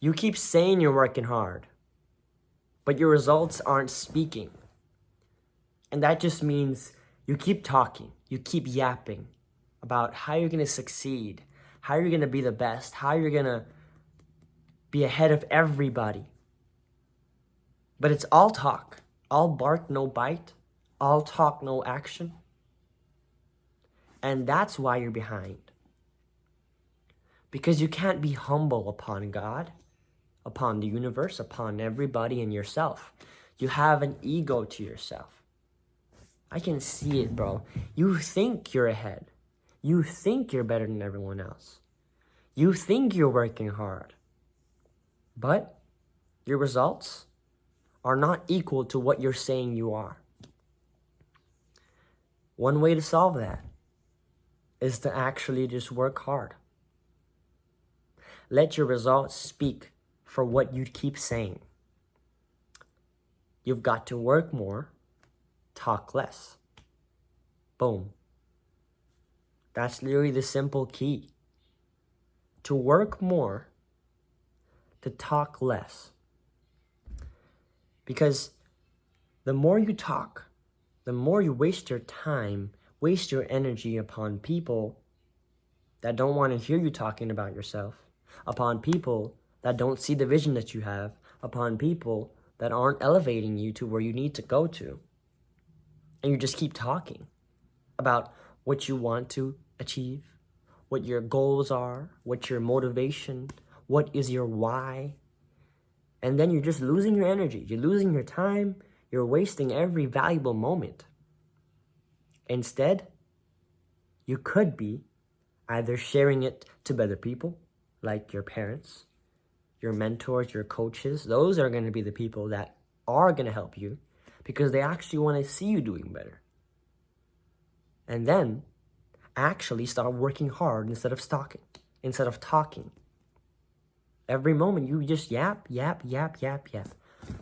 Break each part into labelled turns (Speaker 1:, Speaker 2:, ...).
Speaker 1: You keep saying you're working hard, but your results aren't speaking. And that just means you keep talking, you keep yapping about how you're going to succeed, how you're going to be the best, how you're going to be ahead of everybody. But it's all talk, all bark, no bite, all talk, no action. And that's why you're behind. Because you can't be humble upon God, upon the universe, upon everybody and yourself. You have an ego to yourself. I can see it, bro. You think you're ahead. You think you're better than everyone else. You think you're working hard. But your results are not equal to what you're saying you are. One way to solve that is to actually just work hard. Let your results speak for what you keep saying. You've got to work more, talk less. Boom. That's literally the simple key. To work more, to talk less. Because the more you talk, the more you waste your time, waste your energy upon people that don't want to hear you talking about yourself, upon people that don't see the vision that you have, upon people that aren't elevating you to where you need to go to. And you just keep talking about what you want to achieve, what your goals are, what your motivation, what is your why. And then you're just losing your energy. You're losing your time. You're wasting every valuable moment. Instead, you could be either sharing it to better people, like your parents, your mentors, your coaches. Those are going to be the people that are going to help you because they actually want to see you doing better. And then actually start working hard instead of talking. Every moment you just yap.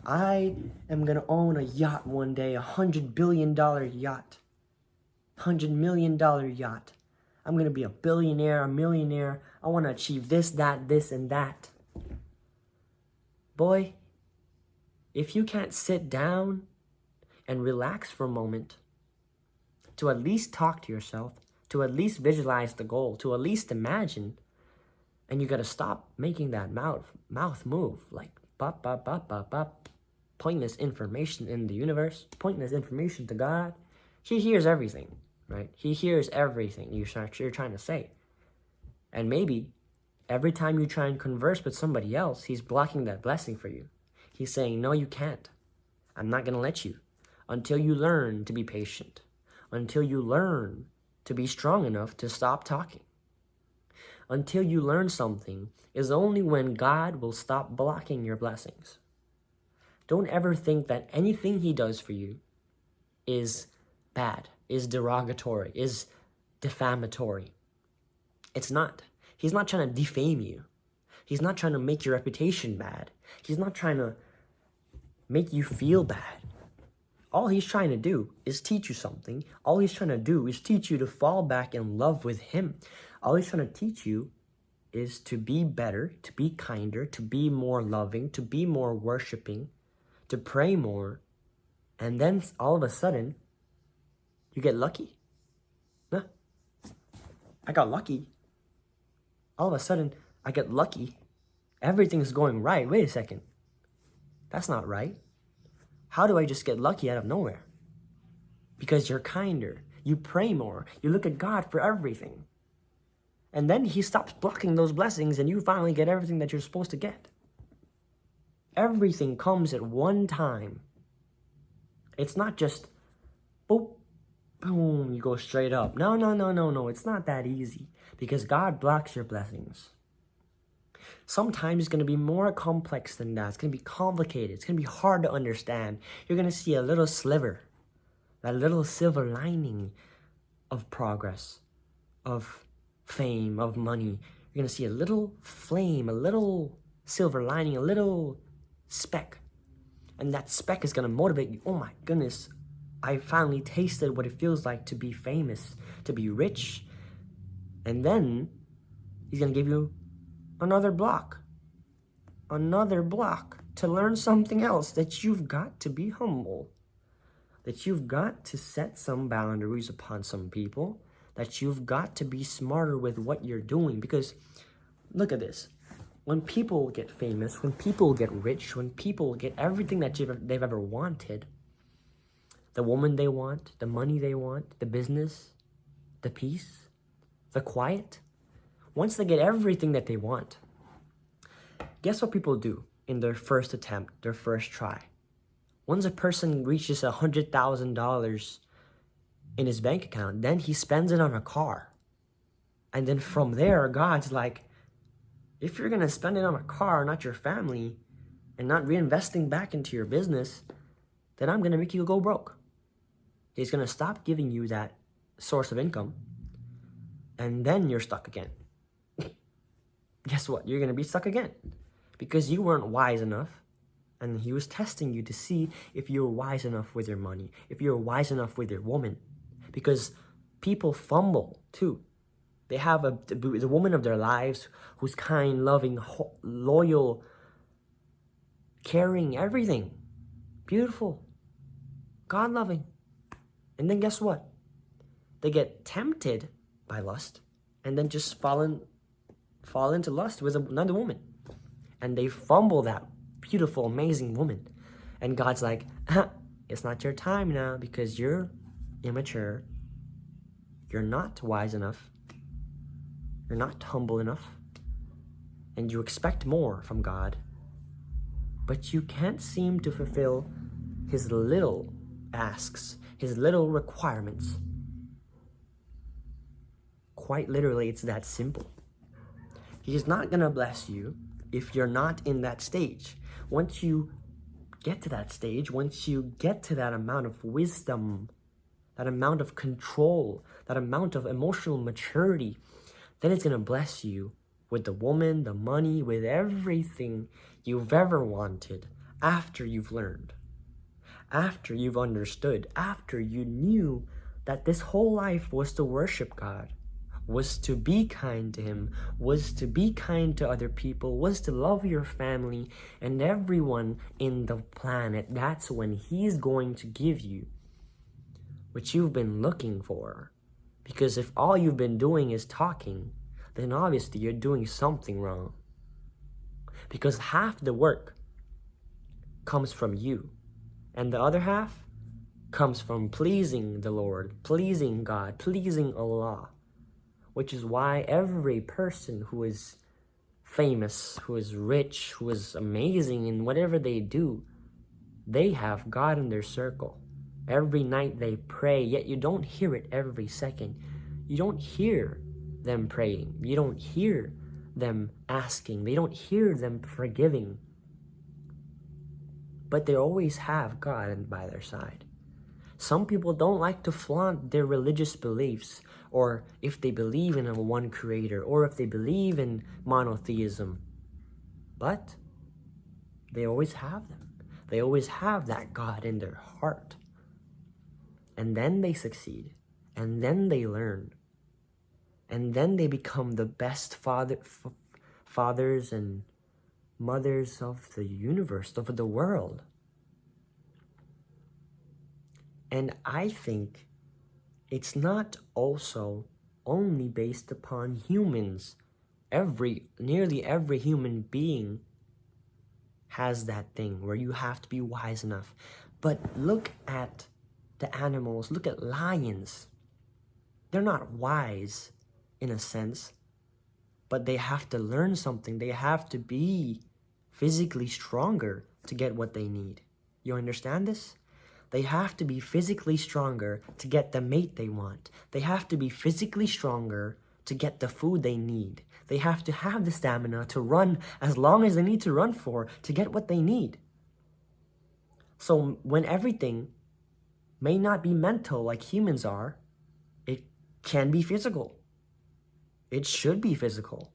Speaker 1: I am going to own a yacht one day, $100 billion yacht, $100 million yacht. I'm going to be a billionaire, a millionaire. I want to achieve this, that, this, and that. Boy, if you can't sit down and relax for a moment to at least talk to yourself, to at least visualize the goal, to at least imagine, and you got to stop making that mouth move like bop, bop, bop, bop, bop. Pointless information in the universe, pointless information to God. He hears everything, right? He hears everything you're trying to say. And maybe every time you try and converse with somebody else, he's blocking that blessing for you. He's saying, no, you can't. I'm not going to let you until you learn to be patient, until you learn to be strong enough to stop talking. Until you learn something is only when God will stop blocking your blessings. Don't ever think that anything he does for you is bad, is derogatory, is defamatory. It's not. He's not trying to defame you. He's not trying to make your reputation bad. He's not trying to make you feel bad. All he's trying to do is teach you something. All he's trying to do is teach you to fall back in love with him. All he's trying to teach you is to be better, to be kinder, to be more loving, to be more worshiping, to pray more. And then all of a sudden, you get lucky. Huh? I got lucky. All of a sudden, I get lucky. Everything's going right. Wait a second. That's not right. How do I just get lucky out of nowhere? Because you're kinder. You pray more. You look at God for everything. And then he stops blocking those blessings and you finally get everything that you're supposed to get. Everything comes at one time. It's not just, boop, boom, you go straight up. No. It's not that easy because God blocks your blessings. Sometimes it's going to be more complex than that. It's going to be complicated. It's going to be hard to understand. You're going to see a little sliver, that little silver lining of progress, of fame, of money. You're going to see a little flame, a little silver lining, a little speck. And that speck is going to motivate you. Oh my goodness, I finally tasted what it feels like to be famous, to be rich. And then he's going to give you another block. another block to learn something else, that you've got to be humble, that you've got to set some boundaries upon some people, that you've got to be smarter with what you're doing. Because look at this. When people get famous, when people get rich, when people get everything that they've ever wanted, the woman they want, the money they want, the business, the peace, the quiet, once they get everything that they want, guess what people do in their first attempt, their first try? Once a person reaches $100,000 in his bank account, then he spends it on a car. And then from there, God's like, if you're going to spend it on a car, not your family, and not reinvesting back into your business, then I'm going to make you go broke. He's going to stop giving you that source of income, and then you're stuck again. Guess what? You're going to be stuck again because you weren't wise enough, and he was testing you to see if you're wise enough with your money, if you're wise enough with your woman, because people fumble too. They have the woman of their lives who's kind, loving, loyal, caring, everything, beautiful, God-loving. And then guess what? They get tempted by lust and then just fall into lust with another woman. And they fumble that beautiful, amazing woman. And God's like, it's not your time now because you're immature. You're not wise enough. You're not humble enough. And you expect more from God. But you can't seem to fulfill his little asks, his little requirements. Quite literally, it's that simple. He's not going to bless you if you're not in that stage. Once you get to that stage, once you get to that amount of wisdom, that amount of control, that amount of emotional maturity, then it's going to bless you with the woman, the money, with everything you've ever wanted after you've learned, after you've understood, after you knew that this whole life was to worship God, was to be kind to him, was to be kind to other people, was to love your family and everyone in the planet. That's when he's going to give you what you've been looking for. Because if all you've been doing is talking, then obviously you're doing something wrong. Because half the work comes from you, and the other half comes from pleasing the Lord, pleasing God, pleasing Allah. Which is why every person who is famous, who is rich, who is amazing in whatever they do, they have God in their circle. Every night they pray, yet you don't hear it every second. You don't hear them praying. You don't hear them asking. They don't hear them forgiving. But they always have God by their side. Some people don't like to flaunt their religious beliefs, or if they believe in a one creator, or if they believe in monotheism. But they always have them. They always have that God in their heart. And then they succeed. And then they learn. And then they become the best fathers and mothers of the universe, of the world. And I think it's not also only based upon humans. Nearly every human being has that thing where you have to be wise enough. But look at the animals. Look at lions. They're not wise in a sense, but they have to learn something. They have to be physically stronger to get what they need. You understand this? They have to be physically stronger to get the mate they want. They have to be physically stronger to get the food they need. They have to have the stamina to run as long as they need to run for to get what they need. So when everything may not be mental like humans are, it can be physical. It should be physical.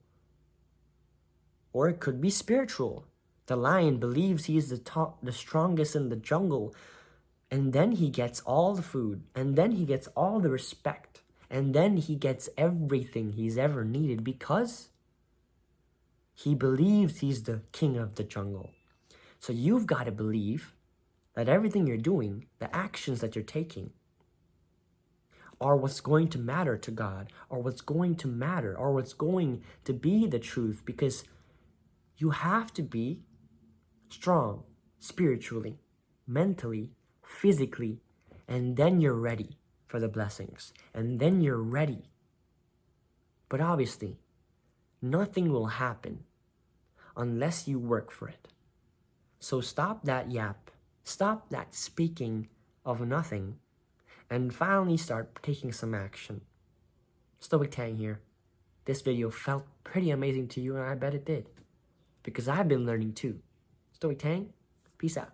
Speaker 1: Or it could be spiritual. The lion believes he is the strongest in the jungle, and then he gets all the food, and then he gets all the respect, and then he gets everything he's ever needed because He believes he's the king of the jungle. So you've got to believe that everything you're doing, the actions that you're taking, are what's going to matter to God, or what's going to matter, or what's going to be the truth, because you have to be strong spiritually, mentally, physically, and then you're ready for the blessings, and then you're ready. But obviously, nothing will happen unless you work for it. So stop that yap, stop that speaking of nothing, and finally start taking some action. Stoic Tang here. This video felt pretty amazing to you, and I bet it did, because I've been learning too. Stoic Tang, peace out.